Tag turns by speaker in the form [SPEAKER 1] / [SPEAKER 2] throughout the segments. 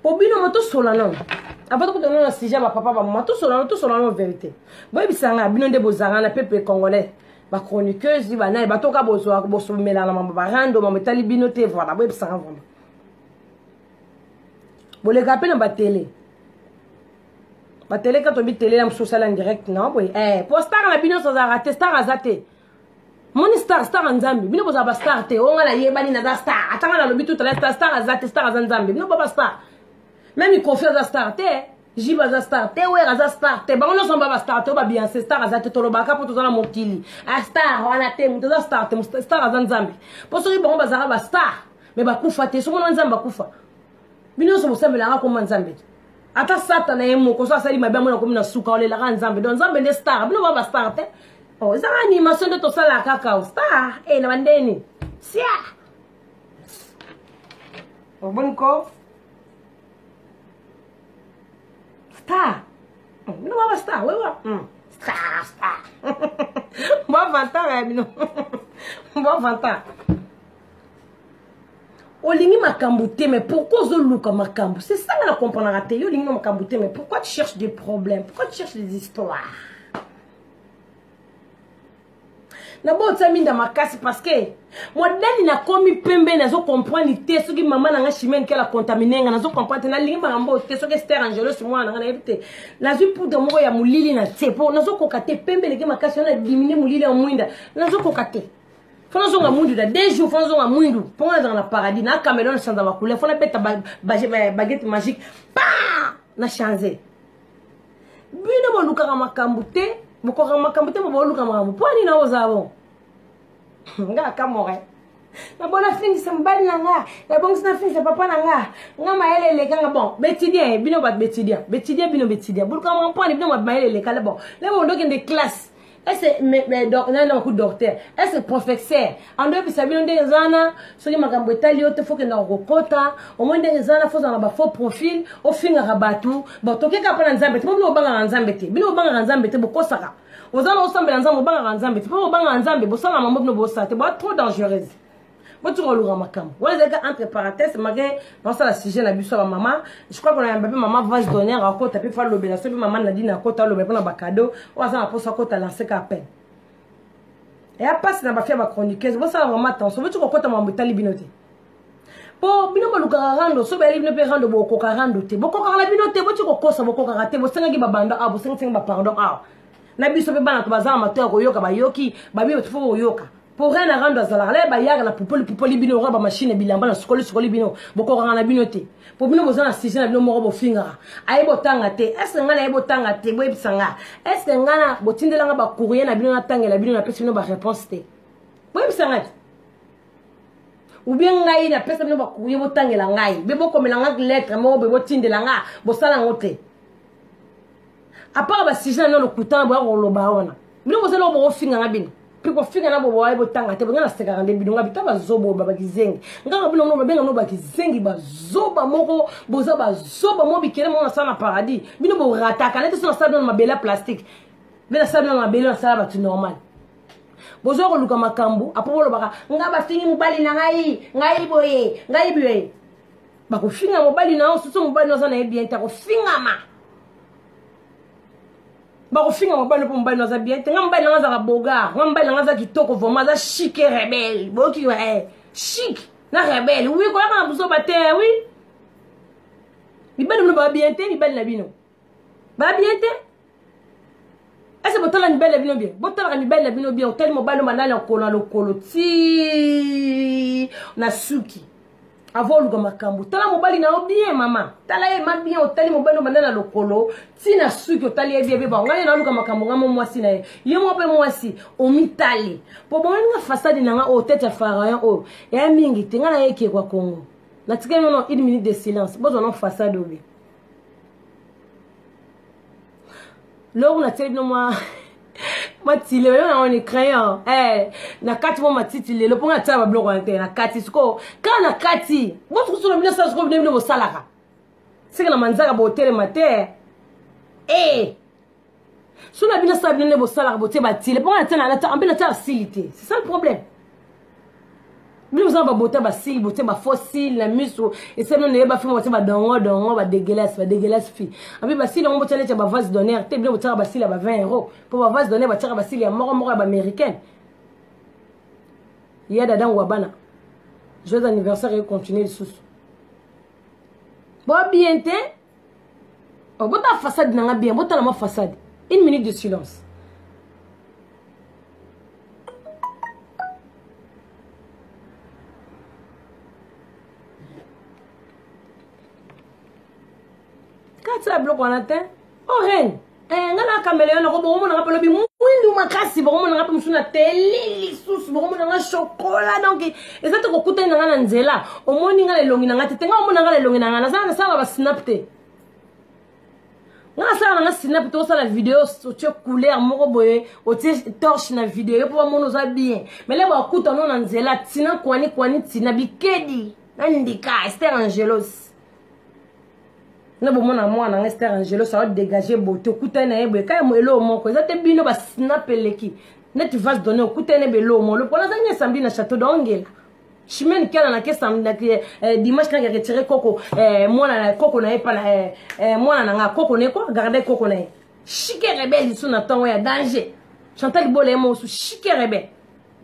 [SPEAKER 1] Pour bino moto solano. Avant que donner un sujet à papa maman tout solano vérité. Boy bisanga bino de bozanga na peuple congolais. Ba chroniqueuse di bana ba toka bozo mela na mamba rando mama tali bino te voilà boy bisanga vraiment. Bo le gapé na ba télé. Ba télé quand on dit télé la social en direct non boy. Pour star na bino sans rater star azate. Mon star en Zambie. Bino boza ba star te. On la yebani na da star. Atanga na lobi tout la star azate star en Zambie. Bino ba star. Même il confie à star te. Jiba za star te we za star te. Ba on somba ba star te ba bien c'est star azate to lobaka pour tout na mokili. A star wana te muto za star te star en Zambie. Pour ceux qui ba za ba star. Mais ba kufa te so mon Nzambe ba kufa. Bino so mosembela nga ko Nzambe. Ata sata na yemo ko so asali mabia mona ko mina suka ole la Nzambe. Don Nzambe de star. Bino ba star te. Oh, ça animation de tout ça la cacao star et na bandeni sia oh bon ko star no va star ouais star moi vanta mais non moi vanta olingi makambu te mais pourquoi zoluka makambu c'est ça que la comprendre raté yo olingi makambu te mais pourquoi tu cherches des problèmes pourquoi tu cherches des histoires. D'abord, ça mine dans ma casse parce que moi, dani na komi pembe na zo comprendre ite ce qui maman na chimène qu'elle a contaminé na zo comprendre na lingi marambo te ce que c'était angelo sur moi na éviter na zo pour de mo ya mulili na tsepo na zo kokate pembe le ma casse na diminuer mulili en mwinda na zo kokate fona zo nga mundu da 2 jours fona zo nga mundu pour dans la paradis na Cameroun sans avoir coulé fona peta baguette magique pa na changer bino bo luka makambu te boko makambu te bo luka makambu poni na ozabo nga kamore na bona fingi sambali na nga na bongo na fingi papa na nga maele le kanga bon betidien bino bat betidien bino betidien buluka mamponi bino maele le kala bon le mo doki de classe est-ce mais donc non coup docteur est-ce professeur en deux bisa bino de zana soki makambo etali ote faut que na kokota au moins de zana faut na ba faux profil au finga rabatu bon toke ka pa na Nzambe te bino banga na Nzambe te bino banga na Nzambe te bokosaka ozana osambela Nzambe banga na Nzambe te po banga na Nzambe bosala mambo bino bosate ba trop dangereuse botu ngolura makambo wala zeka entre parenthèses magé dans ça la sujet na biso ba maman je crois qu'on a un bébé maman vase d'honneur à côté puis faire lobela so maman na dina côté lobela ba cadeau ou ça na posa côté lancer ka peine et à passe na ba faire ba chroniqueuse bo ça vraiment attention botu ko côté mambo tali binote po bino ba luka rando so ba libino pe rando bo ko rando te bo ko la binote botu ko kosa bo ko rate bo senga gi ba banda a bo senga ba pardon a na biso pe bana to bazama mato ko yoka ba yoki ba bi to fo yoka pour rien à rendre à Zalarle, bah y'a la poupoli bino roba machine bilamba na sukoli bino boko rana binote pour bino bozana sisina bino moro bo finga ay botanga te est-ce ngana ay botanga te boy bisanga est-ce ngana botindela nga ba courrier na bino na tangela bino na pesa bino ba réponse te boy bisanga ou bien ngai na pesa bino ba courrier botangela ngai be boko melanga lettre mo be botindela nga bosala ngote à part ba sisina no lokutana bo loba wana bino bozala bo finga nga bino piko finga na bobo ay botanga te ngana seka ngande bidonga bitaba zobo baba kizengi ngana bino no benga no ba kizengi ba zoba moko boza ba zoba mo bikele mo na sana paradis bino bo rataka lete so na sala na mabela plastique bela sala na mabela na sala ba tu normal bozo ko luka makambu apobolo baka ngaba fingi mobali na ngai boye ba ko finga mobali na so mobali na sana bien ta ko finga ma ba finga mobali po mobali naza bien tenga mobali naza ka boga mobali naza kitoko vraiment za chic et rebelle boki wa chic na rebelle oui ko na buso bate oui mibali no ba bien te mibali na bino ba bien te est-ce botala mibali na bino bien botala mibali na bino bien hotel mobali manala lokolo ti na suki avant le makambu tala mobali na bien mama tala e ma bien otali mobali manana lokolo tina suki otali e bien ba ngani na luka makambu ngamo mwasi na ye mo pe mwasi o mitali po bon nga façade na nga o tete pharaon o ya mingi tinga na yeke kwa Congo na tika non 1 minute de silence bozo non façade obi lo na tele no moi matile na on crayon na kati mo matitile le ponga taba bloko ante na kati siko kana kati botu solo mina sa siko bino salaka sika na manzaka bo tele mate sona bino sa bino bo salaka bo te batile ponga tena na ambela ta facilité c'est ça le problème Bino vous avez beauté basile, beauté fossile, la muso et c'est non ne ba fait beauté ba dongo ba dégueulasse fille. Abi basile on beauté les ba vase d'honneur, te bino beauté basile ba 20 €. Pour ba vase d'honneur ba tira basile ya moro ba américaine. Il y a dadans wabana. Joyeux anniversaire et continuer sous. Bon bien te. Oh bota façade nanga bien, bota la façade. 1 minute de silence. Ça bloque on atteint oh reine ngana caméléon na ko bomo na ngapelo bi mwindu makasi bomo na ngapelo musuna tele lisusu bomo na chocolat donc ezate ko kuta na ngana nzela omoni ngala elongi na ngati tenga omona ngala elongi na ngana sana sala ba snapte ngana sala na snap to sala vidéo otie couleur moko boye otie torche na vidéo pour mono za bien mais là ba kuta no na nzela tina kwani tina bikedi na ndika Esther Angelos na bomona mwana na Esther Angelo ça va dégager beauté kuta na yebwe ka mo elo moko ezate bino ba snap eleki net vas donner kuta na belo mo le pona zanya samedi na château d'Angela chimene kala na kesa na dimanche quand il retiré coco mwana na coco na epa na mwana na nga coco ne ko garder coco na chique rebelle sous na temps ya danger Chantal Bolé mo sous chique rebelle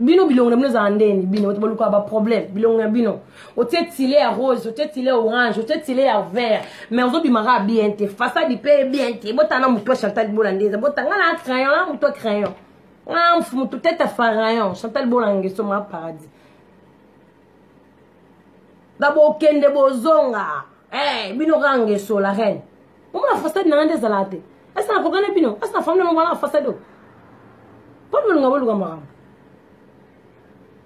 [SPEAKER 1] bino bilongo mno za ndeni bino boluka ba problème bilongo bino otie tilé à rose otie tilé orange otie tilé à vert mais ozo bimara bien te façade pe bien te botana muto Chantal Bolandeza botanga na crayon muto crayon muto tête farayon Chantal Bolandeza so ma paradis d'abord kende bozonga bino range so la reine on la façade na ndeza la te est-ce na kokana bino est-ce na famille no la façade pas bino ngaboluka mara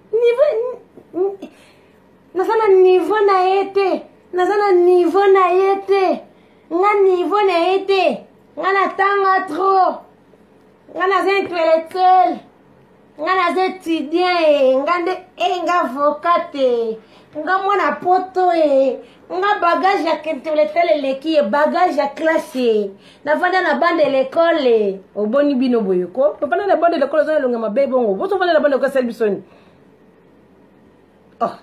[SPEAKER 1] niveau nazana niveau na yete nazana niveau na yete nga niveau na yete nga na tanga trop nga na intellectuel nga na étudiant nga nde nga avocate nga mwana poto nga bagage ya intellectuel leki bagage ya classe na vanda na bande l'école oboni bino boyeko papa na bande l'école zo longa mabe bongo boto vanda na bande l'école selbisoni. Ah,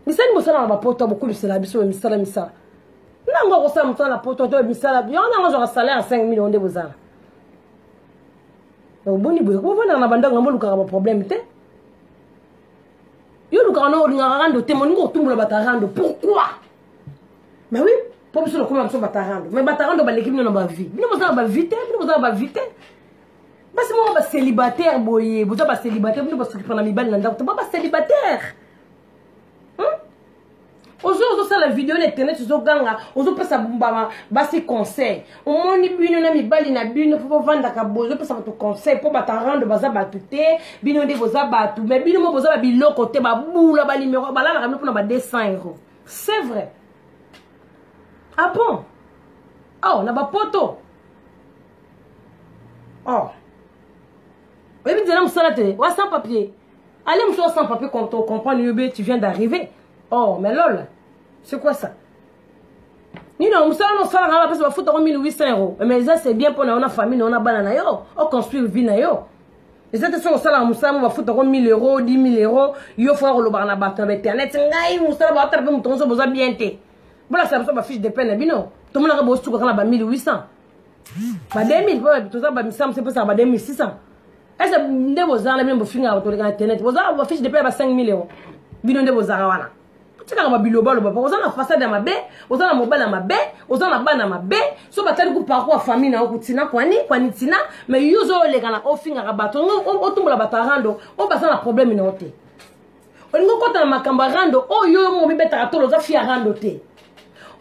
[SPEAKER 1] misali mosala na poto beaucoup de cela biso misala nango ko sa mosala na poto to misala yo nango zo salaire 5 millions de bozala boni boye ko vona na banda ngambo luka ba problème te yo luka no ngarando te moningo tumbula batarando pourquoi mais oui pour biso ko ma so batarando mais batarando ba l'équipe no ba vie bino bozala ba vite bino bozala ba vite basi mo ba célibataire boye boza ba célibataire bino ba s'occuper na mibali na ndako ba célibataire. Ozo ça la vidéo internet ozo ganga ozo pesa bumbama basi conseil omoni bino na mibali na bino pour vendre ka bozo pesa votre conseil pour bata rendre baza batute bino de boza batu mais bino mo boza ba biloko te ba bula ba numéro ba la pour na ba 200 €. C'est vrai. Ah bon? Oh, na ba poto. Oh. Oui, mais là musala te, wa sans papier. Allez musala sans papier quand on comprend UB tu viens d'arriver. Oh, mais lol, c'est quoi ça? Non, nous sommes en train de faire 1800 €. Mais ça, c'est bien pour notre famille, on a banana yo, on construit une vie na yo. Les autres sont au salaire, nous sommes en train de 1000 €, 10 000 €. Yo faut le barna battre avec internet. Ngai, nous sommes en train de faire un besoin bien té. Voilà, ça me fiche de peine, bino. Tout le monde a besoin de faire 1800. Ba 2000, tout ça, ba misam, c'est pour ça, ba 2600. Est-ce que nous devons faire le même finger sur internet? Vous avez fiche de peine à 5 000 €. Bino devons faire. Tika ba biloba lo papa ozana façade ya mabe ozana mobala mabe ozana bana mabe so batali ku parcours famille na okutina kwani tina mais yuzo leka na ofinga ka bato otumbola batarando o basana problème na ote olingo kota na makamba rando o yo mo bibeta katolo za fia rando te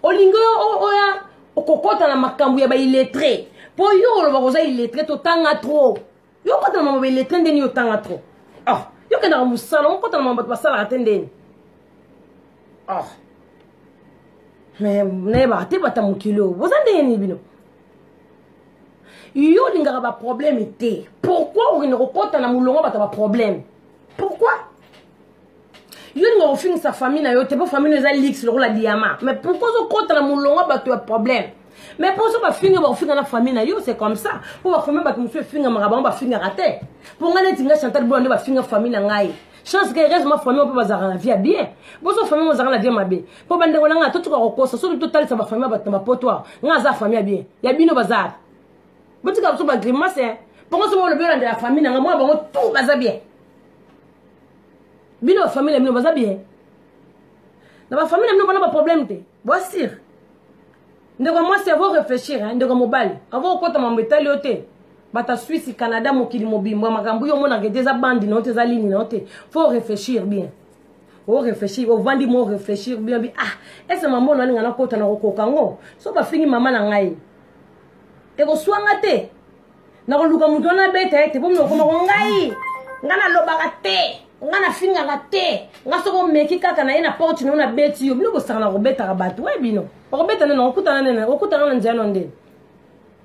[SPEAKER 1] olingo oya okokota na makambu ya ba illettré po yo lo bakoza illettré to tanga trop yo kota na mobile illettré ndeni yo tanga trop ah yo kana musala on kota na mobile basala atendeni. Oh. Mais neba te bata mukilo. Vous avez des bino. Yo linga ba problème était. Pourquoi on ne reporte na mulongo bata ba problème? Pourquoi? Yo linga ofin sa famille na yo te pas famille na lix le la diamant. Mais pourquoi on compte na mulongo bata problème? Mais pour ça ba finga ba ofin na famille na yo c'est comme ça. Pour ba famille bata monsieur finga maraba ba finga raté. Pour ngane tinga Chantal Bolandé ba finga famille na ngai. chance que reste ma famille on peut bazar la vie bien bozo famille bazar la vie mabe po bande ko nga to tuka ko kosa so total sa famille ba tamba poto nga za famille bien ya bino bazar botika so ba grimace pour so mo le bien de la famille nga moi ba tout bazar bien bino famille bino bazar bien na ba famille bino ba problème te voici ndeko moi c'est faut réfléchir hein ndeko mobile avant ko ta mambetali ote bata Suisse Canada mokili mobimbo makambo yo mona ke des bandi non tes lignes non te faut réfléchir bien faut réfléchir au vandi mo réfléchir bien ah est-ce maman no ngana ko ta na ko kango so ba fingi mama na ngai e ko swanga te na ko luka muto na beta ete bo mo ko ngai ngana lobaka te ngana finga ka te ngaso ko meki kaka na ina porte no na beti yo bino ko saka na ko beta ka batu we bino ko beta na ko kutana na njano ndeni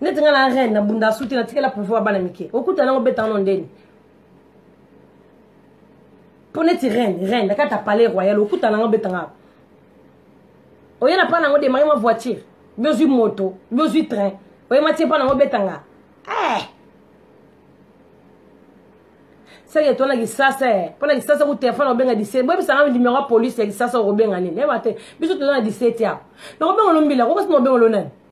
[SPEAKER 1] neti nga na reine na bunda suti na tikela pour bana mike okuta na obeta no ndeni pour neti reine na kata palais royal okuta na obeta nga oyena pa na ngode mari ma voiture besoin moto besoin train oyema tie pa na obeta nga sasa tona kisasa pona kisasa ku telefone obenga 17 boy bisanga numéro police kisasa obenga nini ebate biso tona 17 ya na obenga lombila ko kasi no obenga lonani